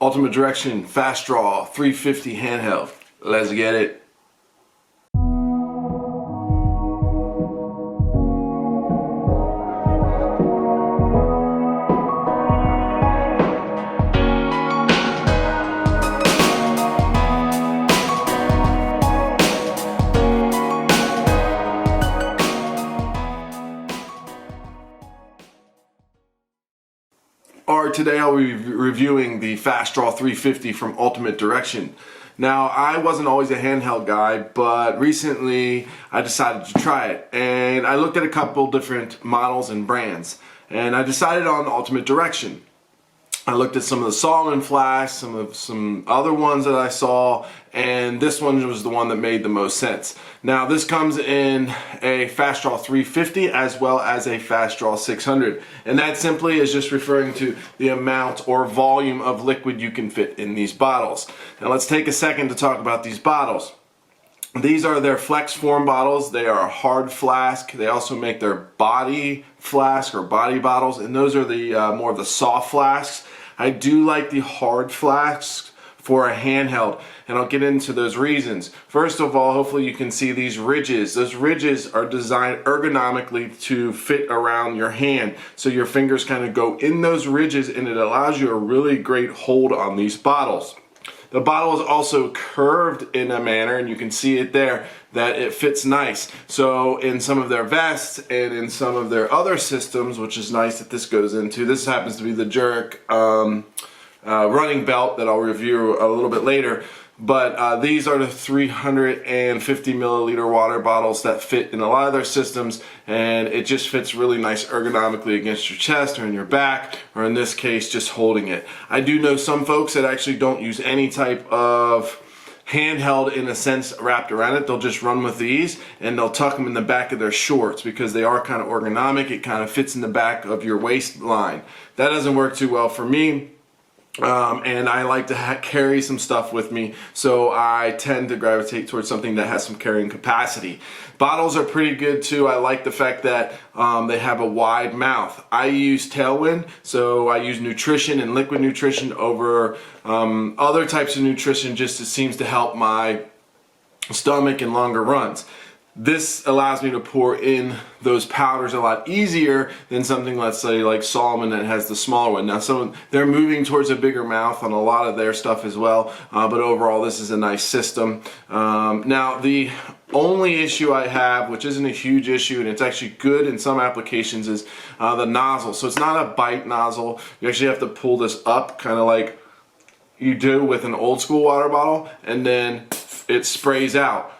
Ultimate Direction FastDraw 350 handheld. Let's get it. Alright, today I'll be reviewing the FastDraw 350 from Ultimate Direction. Now, I wasn't always a handheld guy, but recently I decided to try it. And I looked at a couple different models and brands, and I decided on Ultimate Direction. I looked at some of the Solomon flasks, some other ones that I saw, and this one was the one that made the most sense. Now, this comes in a FastDraw 350 as well as a FastDraw 600, and that simply is just referring to the amount or volume of liquid you can fit in these bottles. Now, let's take a second to talk about these bottles. These are their FlexForm bottles. They are a hard flask. They also make their body flask or body bottles, and those are the more of the soft flasks. I do like the hard flasks for a handheld, and I'll get into those reasons. First of all, hopefully you can see these ridges. Those ridges are designed ergonomically to fit around your hand, so your fingers kind of go in those ridges, and it allows you a really great hold on these bottles. The bottle is also curved in a manner, and you can see it there, that it fits nice. So in some of their vests and in some of their other systems, which is nice that this goes into, this happens to be the Jerk running belt that I'll review a little bit later. But these are the 350 milliliter water bottles that fit in a lot of their systems, and it just fits really nice ergonomically against your chest or in your back, or in this case just holding it. I do know some folks that actually don't use any type of handheld in a sense wrapped around it. They'll just run with these, and they'll tuck them in the back of their shorts because they are kind of ergonomic. It kind of fits in the back of your waistline. That doesn't work too well for me. And I like to carry some stuff with me, so I tend to gravitate towards something that has some carrying capacity. Bottles are pretty good too. I like the fact that they have a wide mouth. I use Tailwind, so I use nutrition and liquid nutrition over other types of nutrition, just it seems to help my stomach in longer runs. This allows me to pour in those powders a lot easier than something, let's say, like Solomon that has the smaller one. Now, they're moving towards a bigger mouth on a lot of their stuff as well, but overall, this is a nice system. Now, the only issue I have, which isn't a huge issue, and it's actually good in some applications, is the nozzle. So it's not a bite nozzle. You actually have to pull this up, kind of like you do with an old school water bottle, and then it sprays out.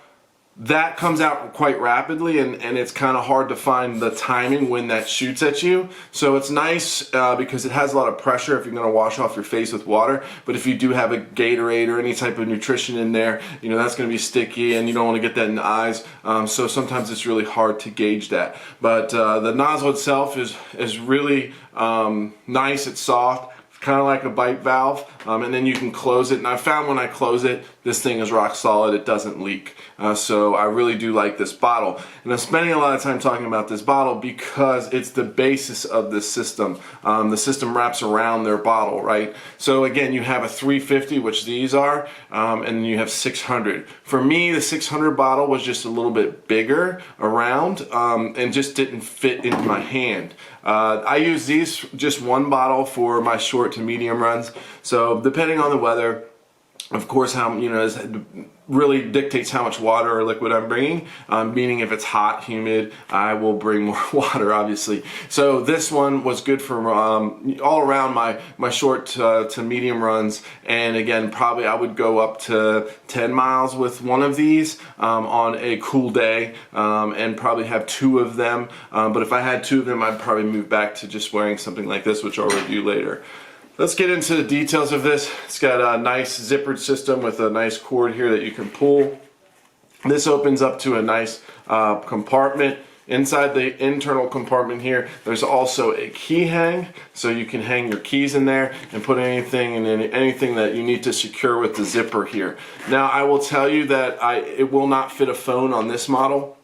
That comes out quite rapidly, and it's kind of hard to find the timing when that shoots at you. So it's nice because it has a lot of pressure if you're going to wash off your face with water. But if you do have a Gatorade or any type of nutrition in there, you know, that's going to be sticky, and you don't want to get that in the eyes. So sometimes it's really hard to gauge that. But the nozzle itself is really nice. It's soft, kind of like a bite valve, and then you can close it. And I found when I close it, this thing is rock solid. It doesn't leak. So I really do like this bottle. And I'm spending a lot of time talking about this bottle because it's the basis of this system. The system wraps around their bottle, right? So again, you have a 350, which these are, and then you have 600. For me, the 600 bottle was just a little bit bigger around and just didn't fit into my hand. I use these just one bottle for my short to medium runs. So depending on the weather, of course, how, you know, really dictates how much water or liquid I'm bringing, meaning if it's hot, humid, I will bring more water, obviously. So this one was good for all around my short to medium runs, and again, probably I would go up to 10 miles with one of these on a cool day, and probably have two of them, but if I had two of them, I'd probably move back to just wearing something like this, which I'll review later. Let's get into the details of this. It's got a nice zippered system with a nice cord here that you can pull. This opens up to a nice compartment. Inside the internal compartment here, there's also a key hang, so you can hang your keys in there and put anything that you need to secure with the zipper here. Now, I will tell you that it will not fit a phone on this model.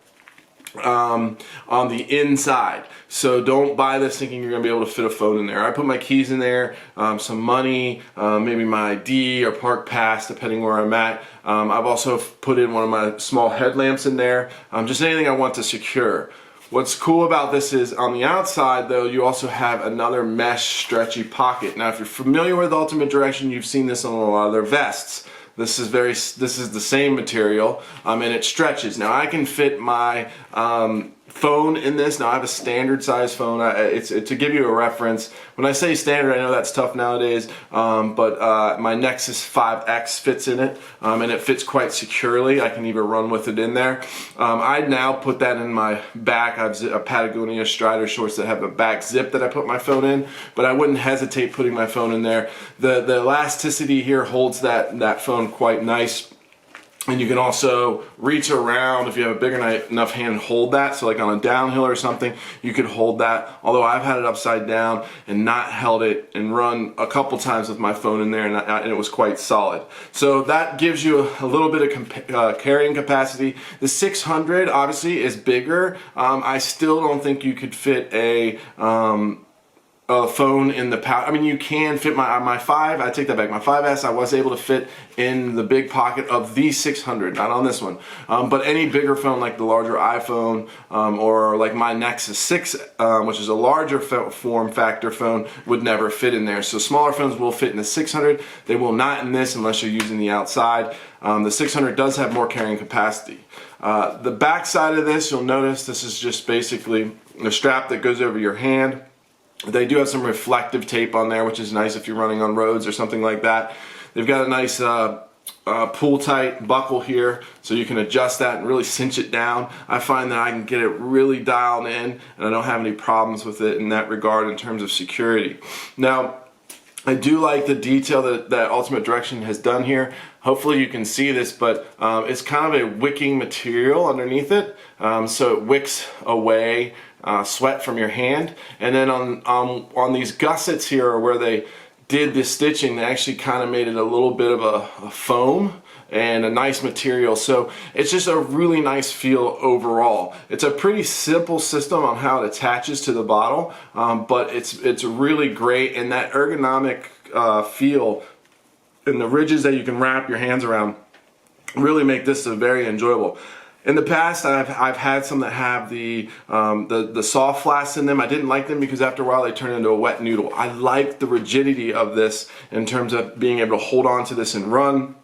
on the inside. So don't buy this thinking you're going to be able to fit a phone in there. I put my keys in there, some money, maybe my ID or park pass depending where I'm at. I've also put in one of my small headlamps in there, just anything I want to secure. What's cool about this is on the outside though, you also have another mesh stretchy pocket. Now if you're familiar with Ultimate Direction, you've seen this on a lot of their vests. This is the same material, and it stretches. Now I can fit my phone in this. Now I have a standard size phone. It's to give you a reference. When I say standard, I know that's tough nowadays, but my Nexus 5X fits in it, and it fits quite securely. I can even run with it in there. I now put that in my back. I have a Patagonia Strider shorts that have a back zip that I put my phone in, but I wouldn't hesitate putting my phone in there. The elasticity here holds that phone quite nice. And you can also reach around if you have a big enough hand, hold that. So like on a downhill or something, you could hold that. Although I've had it upside down and not held it and run a couple times with my phone in there, and it was quite solid. So that gives you a little bit of carrying capacity. The 600 obviously is bigger. I still don't think you could fit a phone in the pouch. I mean, you can fit my 5, I take that back, my 5S I was able to fit in the big pocket of the 600, not on this one. But any bigger phone like the larger iPhone or like my Nexus 6, which is a larger form factor phone, would never fit in there. So smaller phones will fit in the 600. They will not in this unless you're using the outside. The 600 does have more carrying capacity. The back side of this, you'll notice this is just basically the strap that goes over your hand. They do have some reflective tape on there, which is nice if you're running on roads or something like that. They've got a nice pull tight buckle here, so you can adjust that and really cinch it down. I find that I can get it really dialed in, and I don't have any problems with it in that regard in terms of security. Now, I do like the detail that Ultimate Direction has done here. Hopefully you can see this, but it's kind of a wicking material underneath it, so it wicks away sweat from your hand. And then on these gussets here, where they did the stitching, they actually kind of made it a little bit of a foam and a nice material. So it's just a really nice feel overall. It's a pretty simple system on how it attaches to the bottle, but it's really great, and that ergonomic feel and the ridges that you can wrap your hands around really make this a very enjoyable. In the past, I've had some that have the soft flasks in them. I didn't like them because after a while they turn into a wet noodle. I like the rigidity of this in terms of being able to hold on to this and run.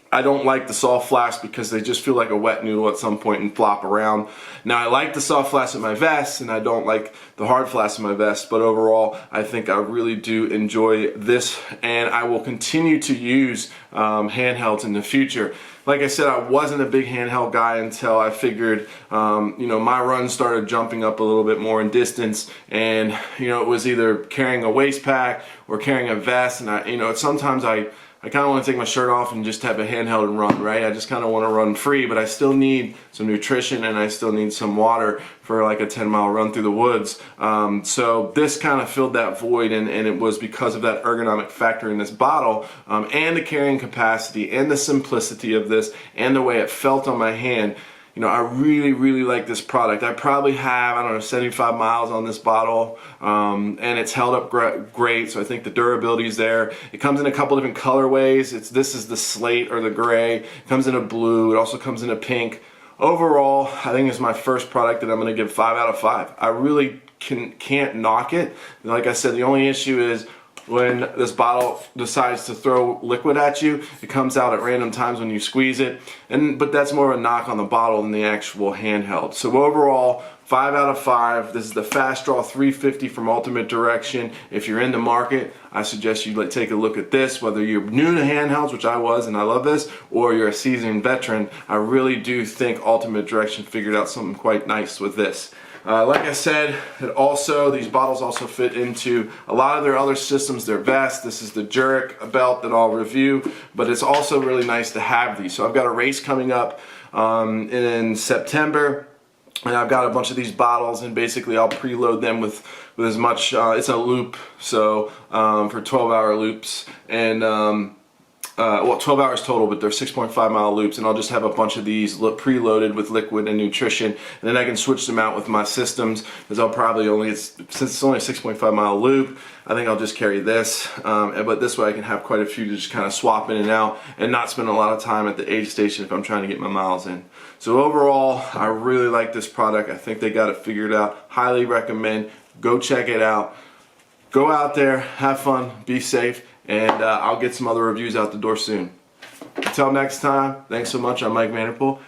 I don't like the soft flasks because they just feel like a wet noodle at some point and flop around. Now I like the soft flasks in my vest, and I don't like the hard flasks in my vest, but overall I think I really do enjoy this, and I will continue to use handhelds in the future. Like I said, I wasn't a big handheld guy until I figured, my runs started jumping up a little bit more in distance, and it was either carrying a waist pack or carrying a vest, and sometimes I kind of want to take my shirt off and just have a handheld and run, right? I just kind of want to run free, but I still need some nutrition and I still need some water for like a 10-mile run through the woods. So this kind of filled that void, and it was because of that ergonomic factor in this bottle, and the carrying capacity and the simplicity of this and the way it felt on my hand. I really, really like this product. I probably have, 75 miles on this bottle, and it's held up great, so I think the durability is there. It comes in a couple different colorways. This is the slate or the gray. It comes in a blue. It also comes in a pink. Overall, I think it's my first product that I'm going to give 5 out of 5. I really can't knock it. Like I said, the only issue is when this bottle decides to throw liquid at you, it comes out at random times when you squeeze it, but that's more of a knock on the bottle than the actual handheld. So overall, 5 out of 5. This is the FastDraw 350 from Ultimate Direction. If you're in the market, I suggest you take a look at this. Whether you're new to handhelds, which I was and I love this, or you're a seasoned veteran, I really do think Ultimate Direction figured out something quite nice with this. Like I said, these bottles also fit into a lot of their other systems, their vest. This is the Jurek belt that I'll review, but it's also really nice to have these. So I've got a race coming up in September, and I've got a bunch of these bottles, and basically I'll preload them with as much, it's a loop, so for 12-hour loops, and well, 12 hours total, but they're 6.5 mile loops, and I'll just have a bunch of these preloaded with liquid and nutrition, and then I can switch them out with my systems, because I'll probably only, since it's only a 6.5 mile loop, I think I'll just carry this, but this way I can have quite a few to just kind of swap in and out and not spend a lot of time at the aid station if I'm trying to get my miles in. So overall, I really like this product. I think they got it figured out. Highly recommend. Go check it out. Go out there, have fun, be safe, and I'll get some other reviews out the door soon. Until next time, thanks so much. I'm Mike Vanderpool.